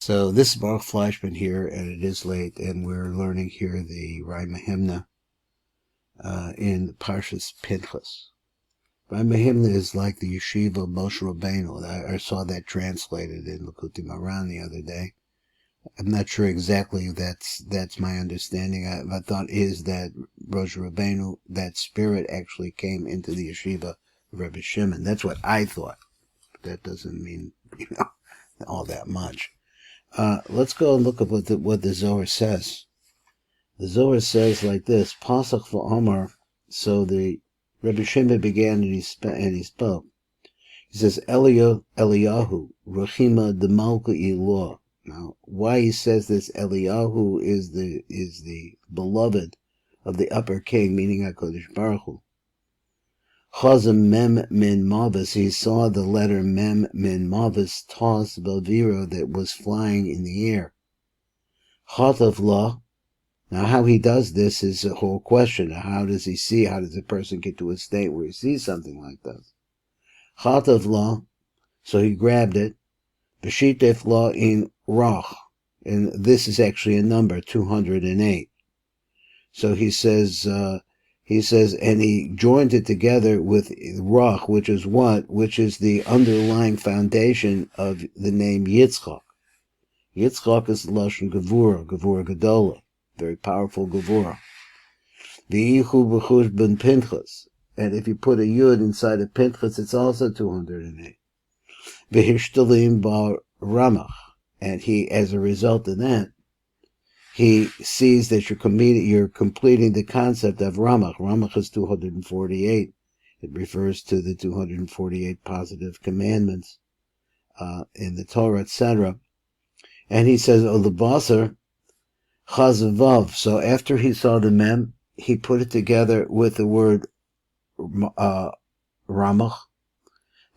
So this is Baruch Fleischman here, and it is late, and we're learning here the Rima in Parshas Pinchas. Rima is like the yeshiva of Moshe Rabbeinu. I saw that translated in Likutei Moharan the other day. I'm not sure exactly if that's my understanding. I thought is that Moshe Rabbeinu, that spirit actually came into the yeshiva of Rebbe Shimon. That's what I thought. But that doesn't mean, all that much. Let's go and look at what the Zohar says. The Zohar says like this: Pasach v'Omar. So the Rebbe Shimon began and he spoke. He says, Eliyahu, Rechima demalka ilah. Now, why he says this? Eliyahu is the beloved of the upper king, meaning HaKadosh Baruch Hu. Chazam mem min mavis. He saw the letter mem min mavis toss baviro that was flying in the air. Chatav la. Now, how he does this is a whole question. How does he see? How does a person get to a state where he sees something like this? Chatav la. So he grabbed it. B'shitef la in rach. And this is actually a number, 208. So he says, and he joined it together with Rach, which is what? Which is the underlying foundation of the name Yitzchak. Yitzchak is the Lashon Gevura Gedola, very powerful Gevura. V'yichu b'chush ben Pinchas, and if you put a Yud inside of Pinchas, it's also 208. V'hishtalim bar Ramach, and he, as a result of that, he sees that you're completing the concept of Ramach. Ramach is 248. It refers to the 248 positive commandments in the Torah, etc. And he says, "Oh, the basar chazavav." So after he saw the mem, he put it together with the word Ramach.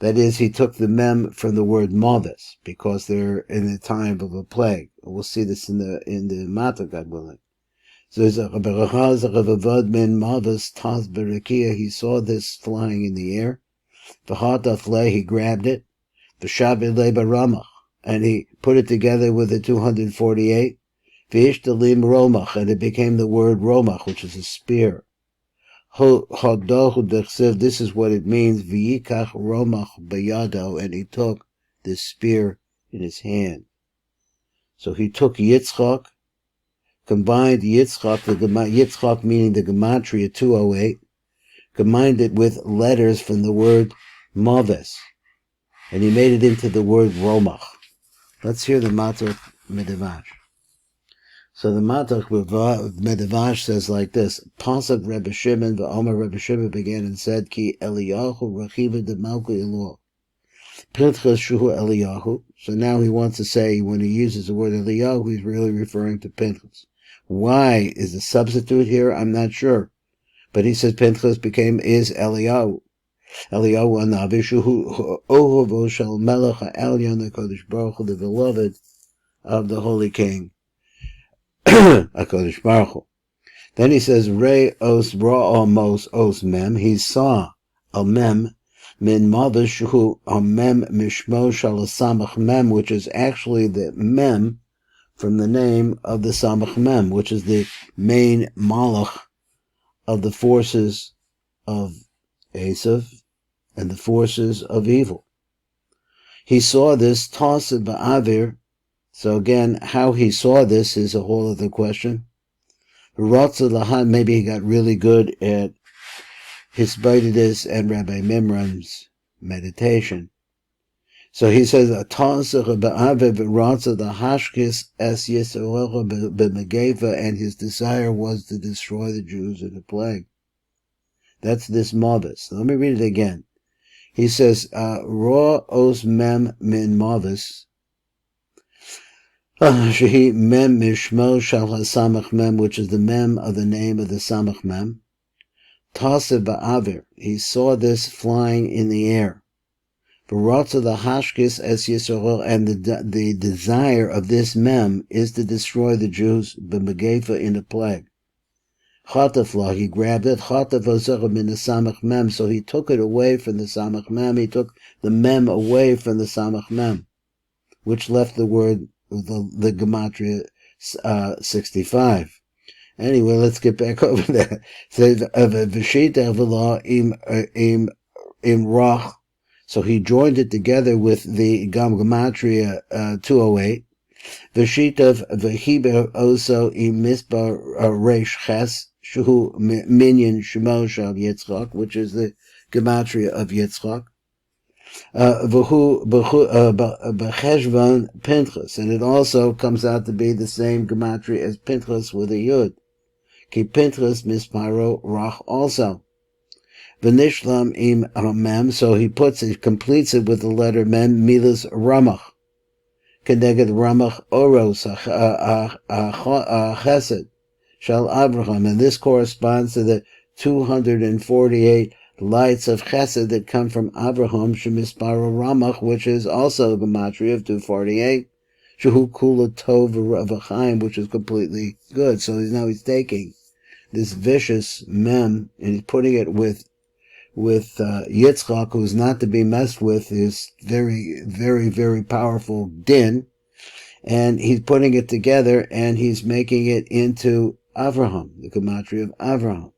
That is, he took the mem from the word mavis, because they're in the time of a plague. We'll see this in the Matzah, God willing. So he saw this flying in the air. He grabbed it. And he put it together with the 248. And it became the word romach, which is a spear. This is what it means. V'yikach romach bayado, and he took this spear in his hand. So he took Yitzchak, combined Yitzchak meaning the gematria 208, combined it with letters from the word maves, and he made it into the word romach. Let's hear the Matzah Medevash. So the Matzah Medevash says like this: Pasuk Rebbe Shimon, v'Omer Rebbe Shimon began and said, Ki Eliyahu Rechiva de Malka Ilah. Pinchas Shuhu Eliyahu. So now he wants to say, when he uses the word Eliyahu, he's really referring to Pinchas. Why is the substitute here? I'm not sure. But he says Pinchas is Eliyahu. Eliyahu Anavi Shuhu Ohovo Shal Melech HaElyon HaKadosh Baruch Hu, the beloved of the Holy King. HaKadosh Baruch Hu. Then he says, Re os ra'o mos os mem. He saw a mem min mavish hu a mem mishmo shal samach mem, which is actually the mem from the name of the samach mem, which is the main malach of the forces of Esav and the forces of evil. He saw this tossed ba'avir. So again, how he saw this is a whole other question. Maybe he got really good at Hisbodedus and Rabbi Mimram's meditation. So he says, and his desire was to destroy the Jews in a plague. That's this mavis. Let me read it again. He says, Ra os mem min mavis. Shehi mem mishmo shal hasamach mem, which is the mem of the name of the samach mem. Tase ba'avir. He saw this flying in the air. V'rotza the hashkis es Yisrael, and the desire of this mem is to destroy the Jews b'megefa in a plague. Chatafla, he grabbed it. Chatav ozera min the samach mem, so he took it away from the samach mem. He took the mem away from the samach mem, which left the word the gematria 65. Anyway, let's get back over that. Says v'shita v'la im rach. So he joined it together with the gematria 208. V'shita v'hiber also im misbar resh ches shu minyan shemo shel Yitzchak, which is the gematria of Yitzchak. B'cheshvan Pinchas, and it also comes out to be the same gematria as Pinchas with a yud. Ki Pinchas misparo rach also. V'nishlam im mem, so he completes it with the letter mem milas ramach. Keneged ramach oros chesed shel Abraham, and this corresponds to the 248 lights of chesed that come from Abraham, shemisparo ramach, which is also the gematria of 248, shehu kula tov v'chaim, which is completely good. So he's taking this vicious mem and he's putting it with Yitzchak, who's not to be messed with, is very, very, very powerful din, and he's putting it together and he's making it into Avraham, the gematria of Avraham.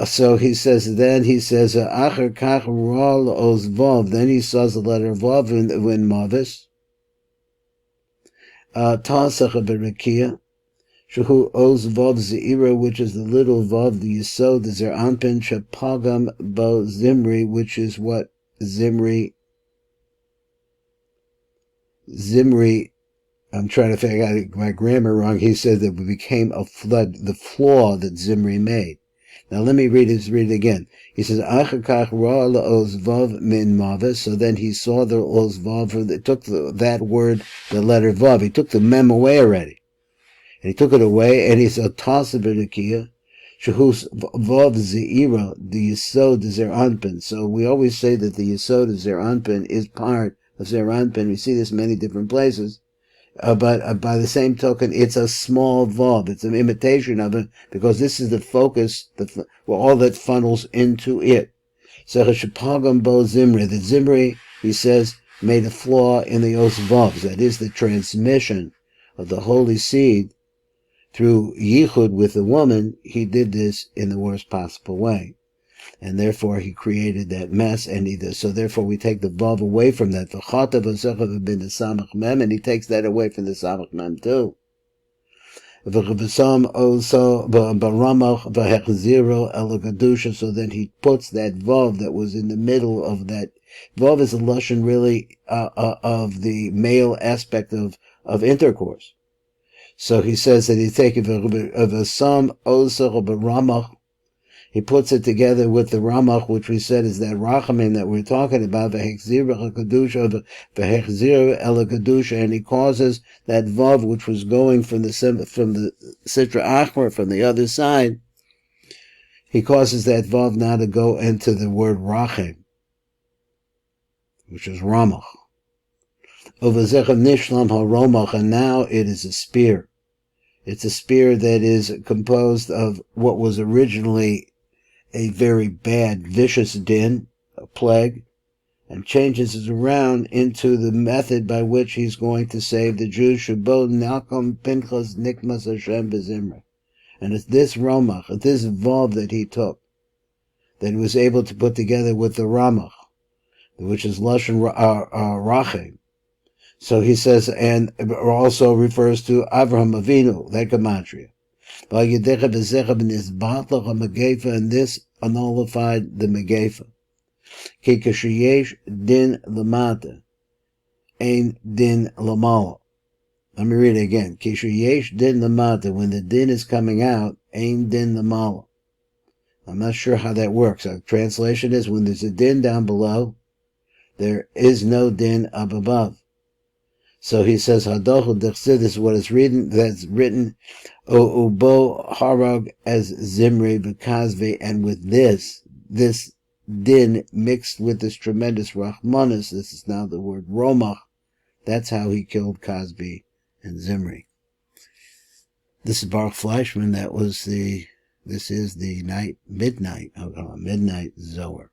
So he says, Acher kach rol oz vav, then he saws the letter vav in Mavis, Tasach b'Rekia, Shehu oz vav zeira, which is the little vav, the yisod, the zer anpin, shepagam bo zimri, which is what Zimri, I'm trying to figure out my grammar wrong, he said that it became the flaw that Zimri made. Now let me read it again. He says, Achakach ra oz vav min mavis, so then he saw the oz vav, took that word, the letter vav, he took the mem away already. And he took it away, and he said, Tasa b'Rekia, Shehus vav zeira, the yisod is zer anpin. So we always say that the yisod of zer anpin is part of zer anpin. We see this in many different places. But by the same token, it's a small vav. It's an imitation of it, because this is the focus, all that funnels into it. So Shepagam bo Zimri, the Zimri, he says, made a flaw in the os vavs. That is the transmission of the holy seed through yichud with the woman. He did this in the worst possible way. And therefore he created that mess, so therefore we take the vav away from that. V'chatav v'sechav bin the samach mem, and he takes that away from the samach mem too. V'chevasam also b'ramach v'hechziro el kedusha, so then he puts that vav that was in the middle of that. Vav is a lashon really of the male aspect of intercourse. So he says that he takes v'chevasam also b'ramach. He puts it together with the Ramach, which we said is that Rachamim that we're talking about, v'hechzir el kedusha, and he causes that vav which was going from the Sitra Achmer, from the other side, he causes that vav now to go into the word Rachem, which is Ramach. Uvazechav nishlam haromach, and now it is a spear. It's a spear that is composed of what was originally a very bad, vicious din, a plague, and changes it around into the method by which he's going to save the Jews. Shebo Nalkom Pinchas Nikmas Hashem Bezimra. And it's this Ramach, this vav that he took, that he was able to put together with the Ramach, which is Lashon Rachem. So he says, and also refers to Avraham Avinu, that gematria. And this nullified the Megefa. Ki kashiyesh din lamata, ein din lamala. Let me read it again. Ki kashiyesh din lamata, when the din is coming out, ein din lamala. I'm not sure how that works. Our translation is, when there's a din down below, there is no din up above. So he says, Hadochu dechsid, this is what is written, that's written, O ubo harag as Zimri v'kazve, and with this din mixed with this tremendous Rahmanis, this is now the word Romach, that's how he killed Kazbi and Zimri. This is Baruch Fleischman, this is the midnight Zohar.